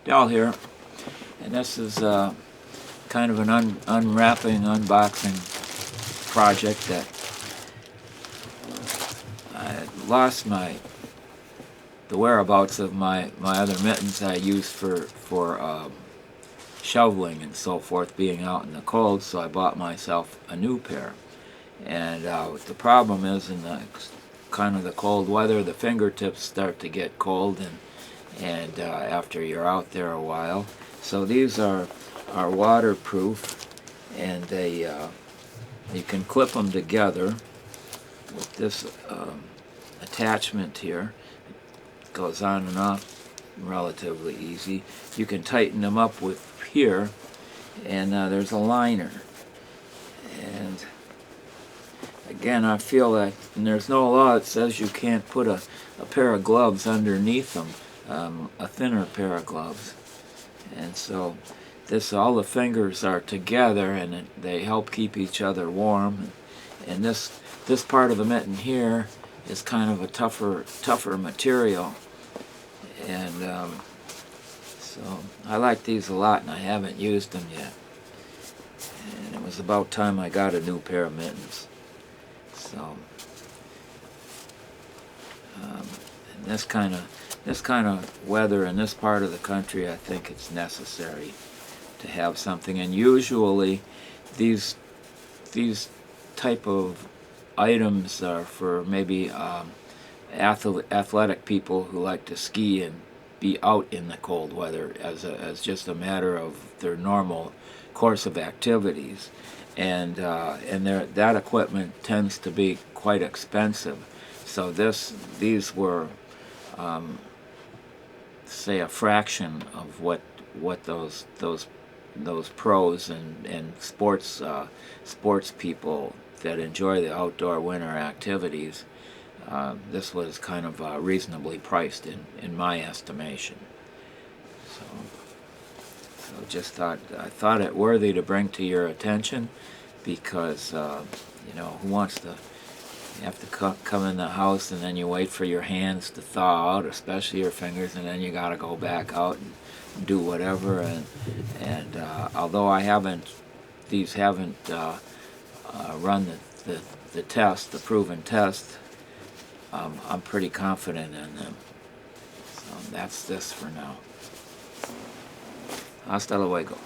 Dell here, and this is kind of an unwrapping, unboxing project that I lost the whereabouts of my other mittens I used for shoveling and so forth, being out in the cold. So I bought myself a new pair, and the problem is in the kind of the cold weather, the fingertips start to get cold, and after you're out there a while. So these are waterproof, and they you can clip them together with this attachment here. It goes on and off relatively easy. You can tighten them up with here, and there's a liner. And again, I feel that, and there's no law that says you can't put a pair of gloves underneath them, a thinner pair of gloves. And so all the fingers are together, and they help keep each other warm. And this part of the mitten here is kind of a tougher material. And so I like these a lot, and I haven't used them yet. And it was about time I got a new pair of mittens. So, in this kind of weather in this part of the country, I think it's necessary to have something. And usually, these type of items are for maybe athletic people who like to ski and be out in the cold weather as just a matter of their normal course of activities. And that equipment tends to be quite expensive. So these were, say, a fraction of what those pros and sports people that enjoy the outdoor winter activities. This was kind of reasonably priced in my estimation. So just I thought it worthy to bring to your attention, because who wants to have to come in the house and then you wait for your hands to thaw out, especially your fingers, and then you got to go back out and do whatever. And although these haven't run the test, the proven test, I'm pretty confident in them. So that's this for now. Hasta luego.